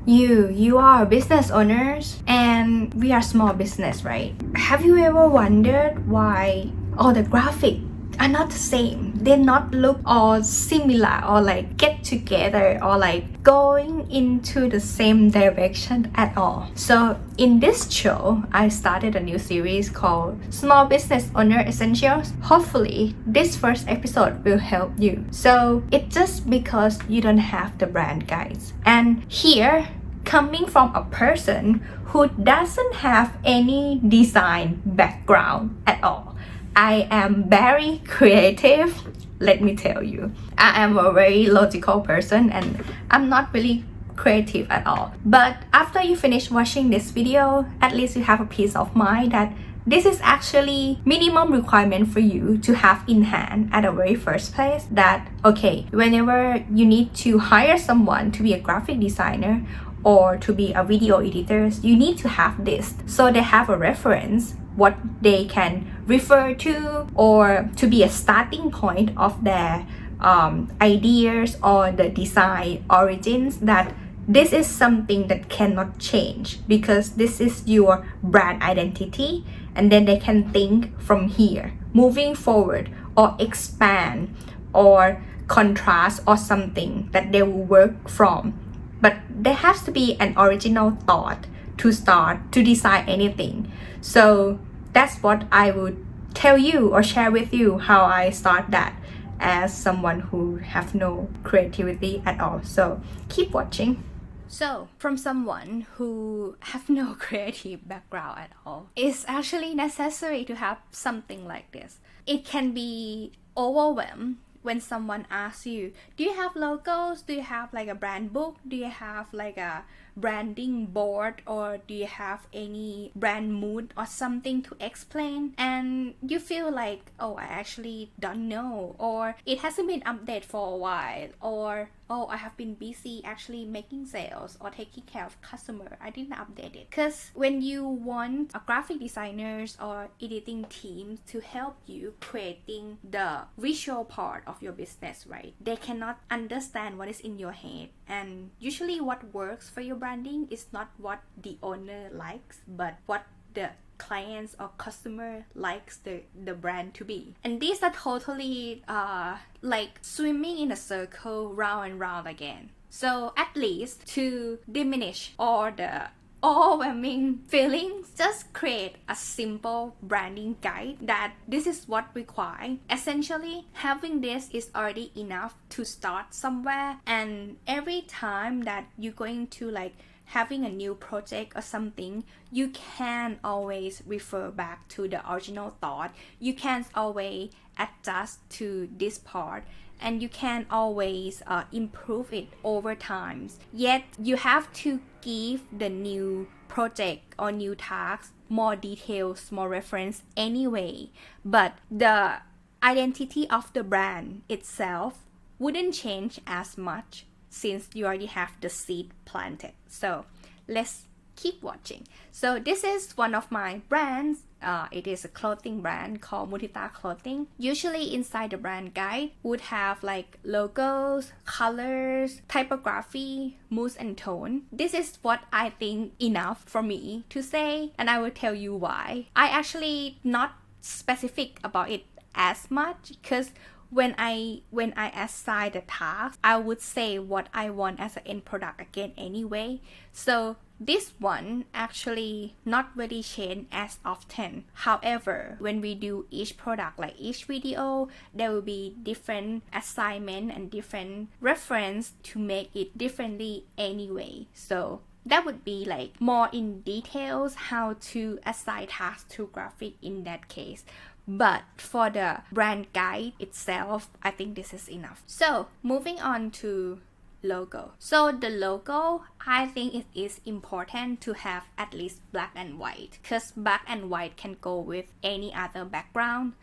You are business owners and we are small business, right? Have you ever wondered why all the graphic are not the same? They not look all similar or like get together or like going into the same direction at all. So in this show, I started a new series called Small Business Owner Essentials. Hopefully, this first episode will help you. So it's just because you don't have the brand guides. And here, coming from a person who doesn't have any design background at all, I am very creative. Let me tell you, I am a very logical person and I'm not really creative at all. But after you finish watching this video, at least you have a peace of mind that this is actually minimum requirement for you to have in hand at the very first place. That okay, whenever you need to hire someone to be a graphic designer or to be a video editor, you need to have this so they have a reference what they can refer to or to be a starting point of their ideas or the design origins, that this is something that cannot change because this is your brand identity, and then they can think from here moving forward or expand or contrast or something that they will work from. But there has to be an original thought to start to design anything. So that's what I would tell you or share with you how I start that as someone who have no creativity at all. So keep watching. So from someone who have no creative background at all, it's actually necessary to have something like this. It can be overwhelmed when someone asks you, do you have logos? Do you have like a brand book? Do you have like a branding board? Or do you have any brand mood or something to explain? And you feel like, oh, I actually don't know, or it hasn't been updated for a while, or oh, I have been busy actually making sales or taking care of customer, I didn't update it. Because when you want a graphic designers or editing team to help you creating the visual part of your business, right, they cannot understand what is in your head. And usually what works for your branding is not what the owner likes, but what the clients or customer likes the brand to be. And these are totally like swimming in a circle round and round again. So at least to diminish all the overwhelming feelings, just create a simple branding guide that this is what required. Essentially, having this is already enough to start somewhere, and every time that you're going to like having a new project or something, you can always refer back to the original thought. You can always adjust to this part, and you can always improve it over time. Yet you have to give the new project or new task more details, more reference anyway. But the identity of the brand itself wouldn't change as much since you already have the seed planted. So let's keep watching. So this is one of my brands. It is a clothing brand called Mutita Clothing. Usually inside the brand guide would have like logos, colors, typography, moods and tone. This is what I think enough for me to say, and I will tell you why. I actually not specific about it as much because when I assign the task, I would say what I want as an end product again anyway. So this one actually not really change as often. However, when we do each product, like each video, there will be different assignment and different reference to make it differently anyway. So that would be like more in details how to assign tasks to graphic in that case. But for the brand guide itself, I think this is enough. So moving on to logo. So the logo, I think it is important to have at least black and white, because black and white can go with any other background,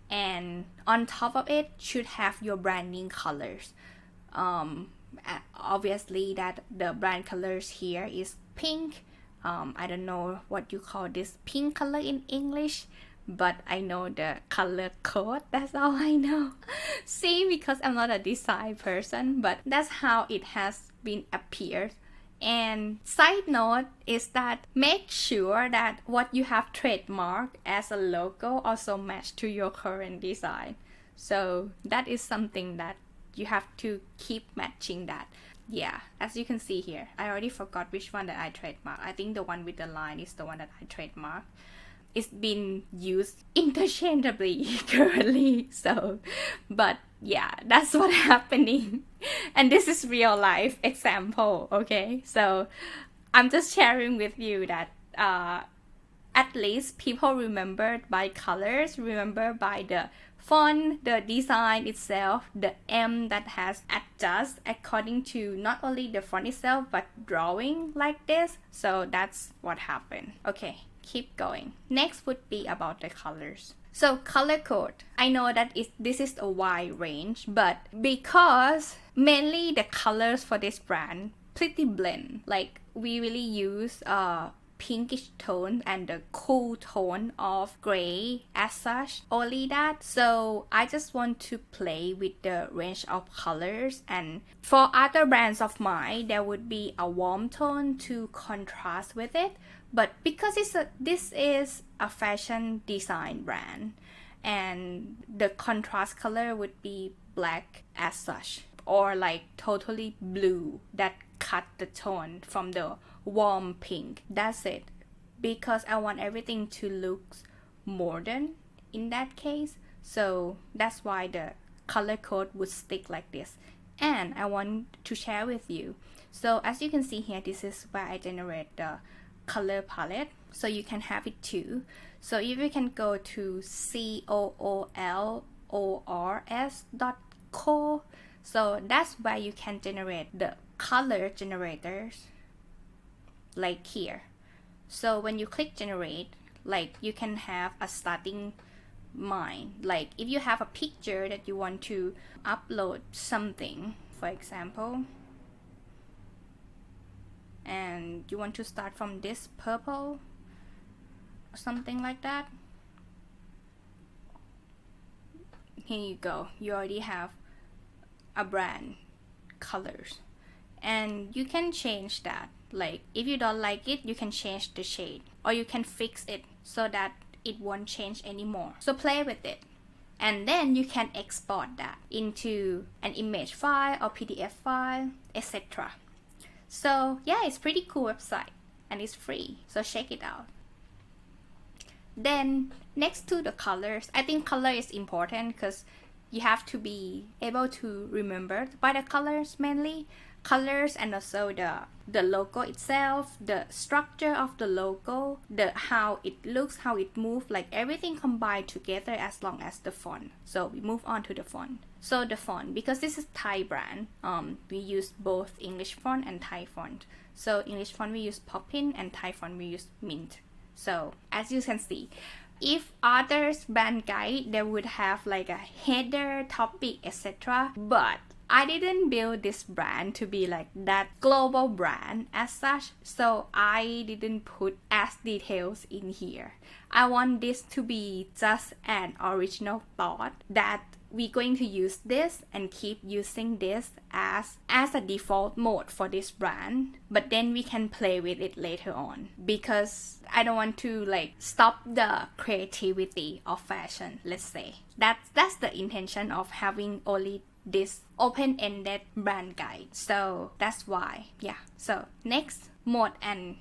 and on top of it should have your branding colors. Obviously that the brand colors here is pink. I don't know what you call this pink color in English, but I know the color code. That's all I know. See, because I'm not a design person, but that's how it has been appeared. And side note is that make sure that what you have trademarked as a logo also match to your current design. So that is something that you have to keep matching that. Yeah, as you can see here, I already forgot which one that I trademarked. I think the one with the line is the one that I trademarked. It's been used interchangeably currently, so, but yeah, that's what's happening. And this is real life example, okay? So I'm just sharing with you that at least people remember by colors, remember by the font, the design itself, the M that has adjust according to not only the font itself but drawing like this. So that's what happened. Okay, keep going. Next would be about the colors. So color code, I know that this is a wide range, but because mainly the colors for this brand pretty blend, like we really use pinkish tone and the cool tone of gray as such, only that. So I just want to play with the range of colors, and for other brands of mine there would be a warm tone to contrast with it. But because this is a fashion design brand, and the contrast color would be black as such, or like totally blue that cut the tone from the warm pink. That's it, because I want everything to look modern in that case. So that's why the color code would stick like this. And I want to share with you, so as you can see here, this is where I generate the color palette, so you can have it too. So if you can go to coolors.co, so that's where you can generate the color generators like here. So when you click generate, like you can have a starting mind. Like if you have a picture that you want to upload something, for example, and you want to start from this purple or something like that, here you go. You already have a brand colors, and you can change that. Like if you don't like it, you can change the shade, or you can fix it so that it won't change anymore. So play with it, and then you can export that into an image file or PDF file, etc. So yeah, it's pretty cool website and it's free, so check it out. Then next to the colors, I think color is important because you have to be able to remember by the colors, mainly colors, and also the logo itself, the structure of the logo, the how it looks, how it moves, like everything combined together as long as the font. So we move on to the font. So the font, because this is Thai brand, we use both English font and Thai font. So English font we use Poppin, and Thai font we use Mint. So as you can see, if others brand guide, they would have like a header, topic, etc. But I didn't build this brand to be like that global brand as such, so I didn't put as details in here. I want this to be just an original thought that we're going to use this and keep using this as a default mode for this brand, but then we can play with it later on, because I don't want to like stop the creativity of fashion, let's say. That's the intention of having only this open-ended brand guide. So that's why, yeah. So next, mood and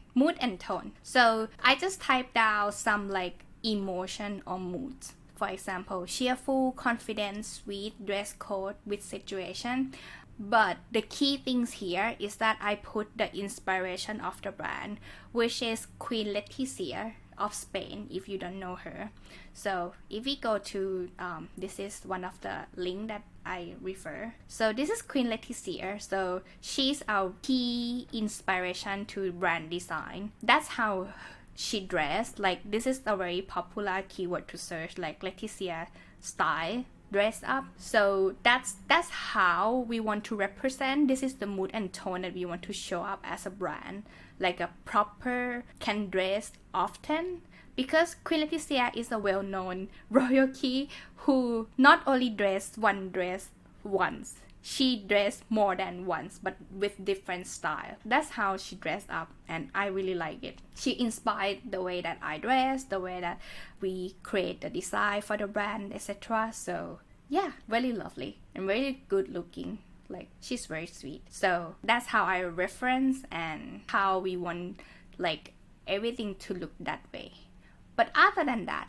tone. So I just typed down some like emotion or moods. For example, cheerful, confident, sweet, dress code with situation. But the key things here is that I put the inspiration of the brand, which is Queen Letizia of Spain, if you don't know her. So if we go to, this is one of the link that I refer. So this is Queen Letizia. So she's our key inspiration to brand design. That's how she dressed. Like this is a very popular keyword to search, like Letizia style dress up. So that's how we want to represent. This is the mood and tone that we want to show up as a brand, like a proper can dress often, because Queen Letizia is a well-known royalty who not only dress one dress once she dressed more than once but with different style. That's how she dressed up, and I really like it. She inspired the way that I dress, the way that we create the design for the brand, etc. So yeah, very lovely and very good looking. Like, she's very sweet. So that's how I reference and how we want like everything to look that way. But other than that,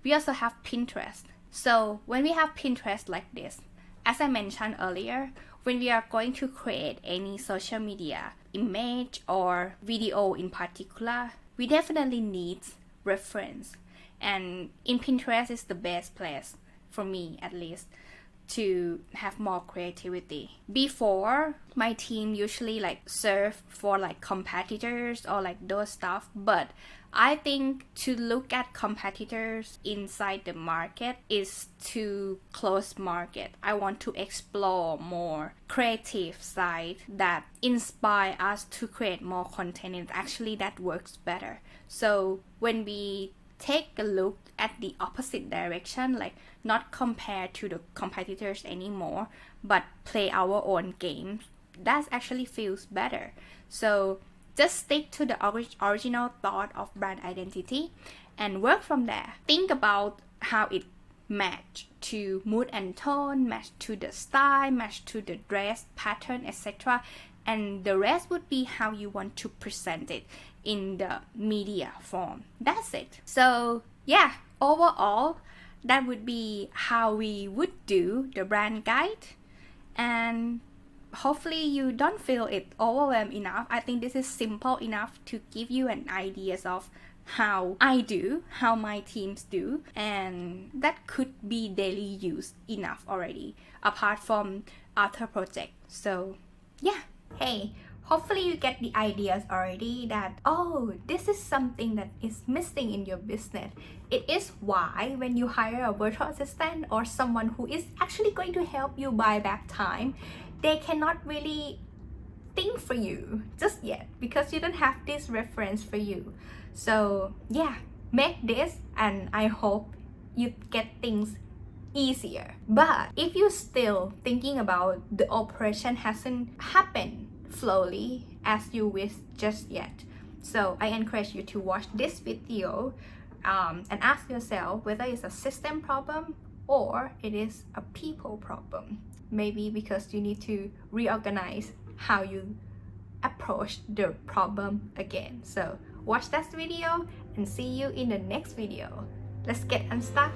we also have Pinterest. So when we have Pinterest like this, as I mentioned earlier, when we are going to create any social media image or video in particular, we definitely need reference. And in Pinterest is the best place, for me at least, to have more creativity. Before, my team usually like serve for like competitors or like those stuff, but I think to look at competitors inside the market is too close market. I want to explore more creative side that inspire us to create more content, and actually that works better. So when we take a look at the opposite direction, like not compare to the competitors anymore, but play our own games, that actually feels better. So just stick to the original thought of brand identity and work from there. Think about how it match to mood and tone, match to the style, match to the dress pattern, etc. And the rest would be how you want to present it in the media form. That's it. So yeah, overall, that would be how we would do the brand guide. And hopefully you don't feel it overwhelmed enough. I think this is simple enough to give you an idea of how I do, how my teams do, and that could be daily use enough already, apart from other projects. So yeah. Hey, hopefully you get the ideas already that, oh, this is something that is missing in your business. It is why when you hire a virtual assistant or someone who is actually going to help you buy back time, they cannot really think for you just yet because you don't have this reference for you. So yeah, make this and I hope you get things easier. But if you're still thinking about the operation hasn't happened slowly as you wish just yet, so I encourage you to watch this video and ask yourself whether it's a system problem or it is a people problem. Maybe because you need to reorganize how you approach the problem again. So watch that video and see you in the next video. Let's get unstuck.